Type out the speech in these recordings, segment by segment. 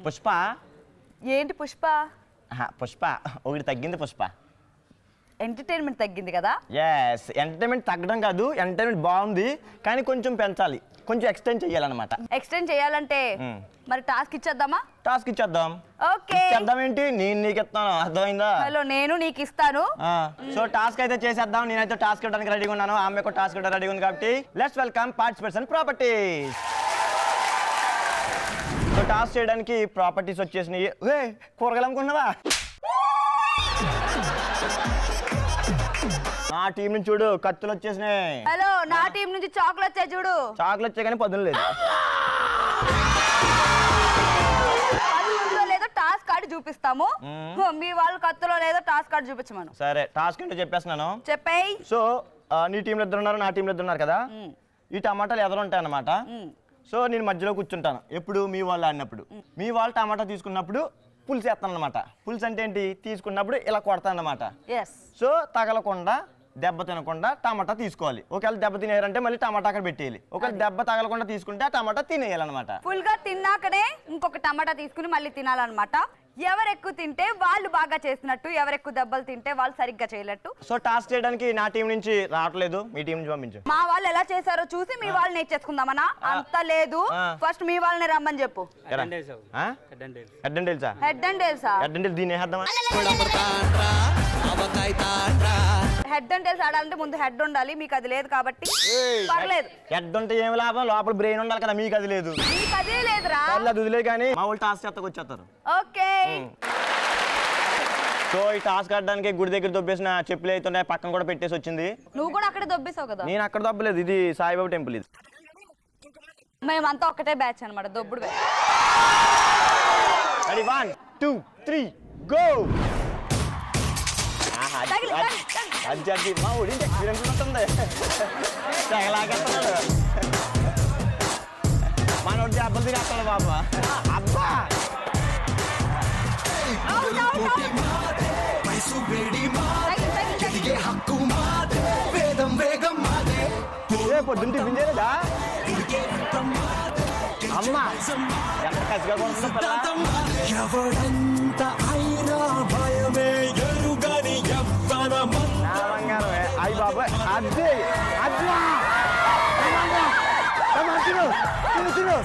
పుష్ప. ఏంటి పుష్ప? పుష్ప ఒకటి తగ్గింది పుష్ప. ఎంటర్టైన్మెంట్ తగ్గింది కదా? ఎస్, ఎంటర్టైన్మెంట్ తగ్గడం కాదు, ఎంటర్టైన్మెంట్ బాగుంది కానీ కొంచెం పెంచాలి, కొంచెం ఎక్స్టెండ్ చేయాలన్నమాట. ఎక్స్టెండ్ చేయాలంటే మరి టాస్క్ ఇచ్చేద్దామా? టాస్క్ ఇచ్చేద్దాం. ఓకే, ఇచ్చేద్దాం. ఏంటి, నేను నీకు ఇస్తాను, అర్థమైందా? హలో, నేను నీకు ఇస్తాను. సో టాస్క్ అయితే చేసేద్దాం. నేనైతే టాస్క్ ఇవ్వడానికి రెడీగా ఉన్నాను, ఆమె కూడా టాస్క్ ఇవ్వడానికి రెడీగా ఉంది. కాబట్టి let's welcome participates and properties. So task చేయడానికి ప్రాపర్టీస్ వచ్చేసినాయి. కూరగాయలు అనుకున్నావా? నా టీం నుంచి చూడు, కత్తులు వచ్చేసినాయి. హలో, నా టీం నుంచి చాక్లెట్ వచ్చాయి చూడు. చాక్లెట్ వచ్చాయి కానీ పదులు లేదు. లేదో టాస్క్ కార్డు చూపిస్తాము, మీ వాళ్ళు కత్తులో లేదో టాస్క్ కార్డు చూపించమను. సరే, టాస్క్ ఏంటో చెప్పేస్తున్నాను, చెప్పేయ్. సో నీ టీంలో ఇద్దరు ఉన్నారు, నా టీంలో ఇద్దరు ఉన్నారు కదా. ఈ టమాటాలు ఎదురు ఉంటాయి అన్నమాట. సో నేను మధ్యలో కూర్చుంటాను ఎప్పుడు మీ వాళ్ళు ఆడినప్పుడు. మీ వాళ్ళు టమాటా తీసుకున్నప్పుడు పులుసు వేస్తాను అనమాట. పులుసు అంటే ఏంటి, తీసుకున్నప్పుడు ఇలా కొడతాను అనమాట. సో తగలకుండా, దెబ్బ తినకుండా టమాటా తీసుకోవాలి. ఒకవేళ దెబ్బ తినేయాలంటే మళ్ళీ టమాటా అక్కడ పెట్టేయాలి. ఒకవేళ దెబ్బ తగలకుండా తీసుకుంటే ఆ టమాటా తినేయాలన్నమాట. ఫుల్ గా తిన్నాకనే ఇంకొక టమాటా తీసుకుని మళ్ళీ తినాలన్నమాట. ఎవరు ఎక్కువ తింటే వాళ్ళు బాగా చేసినట్టు, ఎవరు ఎక్కువ దెబ్బలు తింటే వాళ్ళు సరిగ్గా చేయనట్టు. సో టాస్క్ చేయడానికి నా టీం నుంచి రావట్లేదు, మీ టీం నుంచి పంపించు. మా వాళ్ళు ఎలా చేశారో చూసి మీ వాళ్ళు నేర్చేసుకుందామనా? అంత లేదు, ఫస్ట్ మీ వాళ్ళని రమ్మని చెప్పు. హెడ్ అండ్ టైల్సా? హెడ్ అండ్ టైల్సా? హెడ్ అండ్ టైల్స్ దీని వేద్దామా? హెడ్ అండ్ టైల్స్ ఆడాలంటే ముందు హెడ్ ఉండాలి, మీకు అది లేదు కాబట్టి పర్లేదు. హెడ్ ఉంటే ఏమి లాభం, లోపల బ్రెయిన్ ఉండాలి కదా, మీకు అది లేదు. మీకు అదే లేదురా. వదిలే కానీ మా వాళ్ళు టాస్క్ చేస్తాకు వచ్చేస్తారు. ఓకే, సో ఈ టాస్క్ ఆడడానికి గుడి దగ్గర దొబ్బేసిన చెప్పులు అయితే ఉన్నాయి, పక్కన కూడా పెట్టేసి వచ్చింది. నువ్వు కూడా అక్కడే దొబ్బేసావు కదా? నేను అక్కడ దొబ్బలేదు, ఇది సాయిబాబా టెంపుల్. ఇది మేమంతా ఒక్కటే బ్యాచ్ అనమాట, దొబ్బుడు బ్యాచ్. 1 2 3 గో. అది మా ఊడి ఎక్స్పీరియన్స్ ఉంటుంది, తెగలాగేస్తున్నాడు. మనోడు దెబ్బలు తినేస్తాడు బాబా. అబ్బా పొద్దున్న టిఫిన్ చేయలేదా? అమ్మా ఎంత కసిగా కొడుతుందో. అయ్యి బాబాయ్, అదే అద్దా తిను తిను తిను.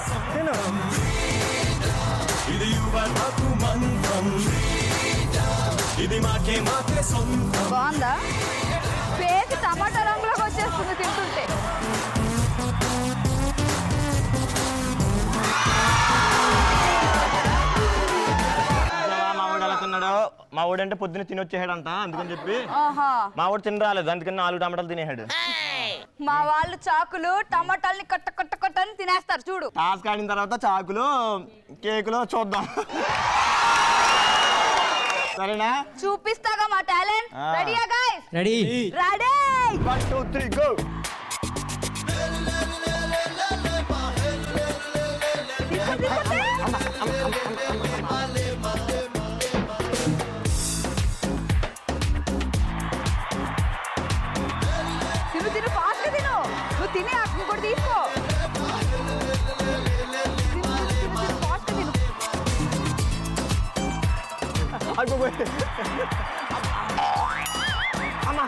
బాగుందా? పేరు టమాటా రంగులోకి వచ్చేస్తుంది తింటుంటే. మా ఊడు అంటే పొద్దున్న తినొచ్చేసాడంట, అందుకని చెప్పి మా ఊడు తిని రాలేదు, అందుకని 4 టమాటాలు తినేసాడు. మా వాళ్ళు చాకులు టమాటాలని కట్ట కట్ట కట్టని తినేస్తారు చూడు. టాస్క్ ఆడిన తర్వాత చాకులు కేకులు చూద్దాం, సరేనా? చూపిస్తాగా మా టాలెంట్. రెడీయా గైస్? రెడీ. రెడీ. 1 2 3 గో. తిను తిను, ఫాస్ట్ తిను. నువ్వు తినే ఇంకోటి తీసుకో. ఫాస్ట్ తిను. అమ్మా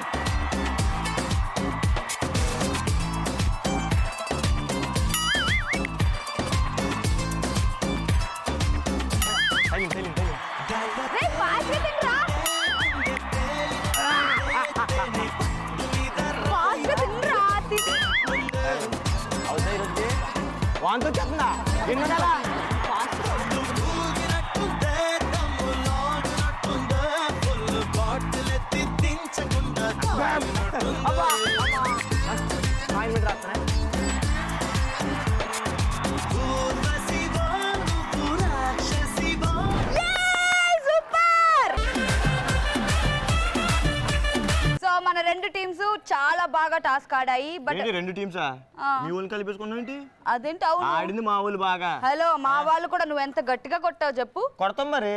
రే ఫాస్ట్ తినరా. ఫాస్ట్ తినరా. వాంతో చెప్తుందా ఎన్నుండాలా? మన రెండు టీమ్స్ చాలా బాగా టాస్క్ ఆడాయి. బట్ రెండు టీమ్సా? మీ ఊళ్ళని కలిపేసుకున్నావు ఏంటి? అదేంటి? అవును, ఆడింది మా ఊళ్ళు బాగా. హలో, మా వాళ్ళు కూడా నువ్వు ఎంత గట్టిగా కొట్టావు చెప్పు. కొడతాం మరి,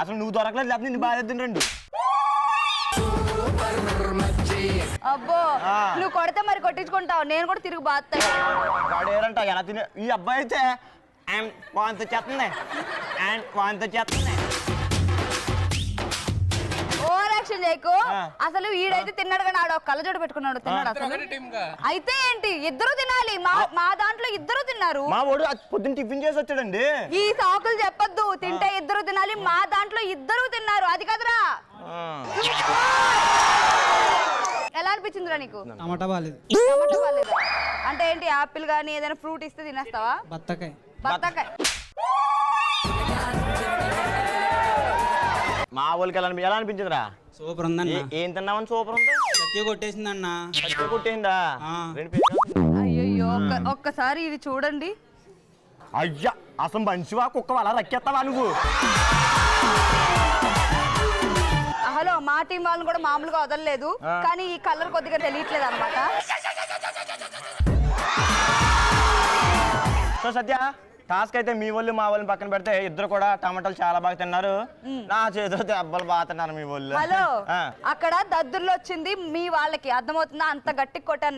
అసలు నువ్వు దొరకలేదు, లేకపోతే నీ బాగా రెండు. అబ్బో, నువ్వు కొడితే మరి కొట్టించుకుంటావు, నేను కూడా తిరిగి బాగుతాయి. ఎలా తినే ఈ అబ్బాయి అయితే వాంతో చేస్తుంది వాంతో చేస్తుంది. ఓవర్ యాక్షన్ చేయకు. ఆ. అసలు ఈడైతే తిన్నాడు కానీ ఆడ కళ్ళజోడు పెట్టుకున్నాడు తిన్నాడు అసలు. అయితే ఏంటి ఇద్దరు తినాలి. మా దాంట్లో ఇద్దరు తిన్నారు. మా వాడు పొద్దున్న టిఫిన్ చేసి వచ్చాడండి. ఈ సాకులు చెప్పొద్దు. తింటే ఇద్దరు తినాలి. మా దాంట్లో ఇద్దరు తిన్నారు. అది కదరా. ఆ. ఎలా అనిపించిందిరా నీకు? టమాటా బాగాలేదు. టమాటా బాలేదా? అంటే ఏంటి ఆపిల్ గానీ ఏదైనా ఫ్రూట్ ఇస్తే తినేస్తావా? బత్తకాయ. బత్తాకాయ. మా వాళ్ళకి ఎలా అనిపించిందిరా? సూపర్ ఉందన్న. ఏం తిన్నామని సూపర్ ఉంది. సత్య కొట్టేసిందన్న. కొట్టేసిందా? ఆ. రెండు పీసులు. అయ్యయ్యో ఒక్కసారి ఇది చూడండి. అయ్యా అసలు మనిషివా కుక్క అలా రక్కేస్తావా నువ్వు? హలో మా టీం వాళ్ళని కూడా మామూలుగా వదలలేదు. కానీ ఈ కలర్ కొద్దిగా తెలియట్లేదు అనమాట. సో సత్య టాస్క్ అయితే మీ వాళ్ళు మా వాళ్ళని పక్కన పెడితే ఇద్దరు కూడా టమాటాలు చాలా బాగా తిన్నారు. నా చేతిలో దెబ్బలు బాగా తిన్నారు మీ వాళ్ళు. హలో ఆ. అక్కడ దద్దుర్లు వచ్చింది మీ వాళ్ళకి అర్థమవుతుందా? అంత గట్టి కొట్టాను.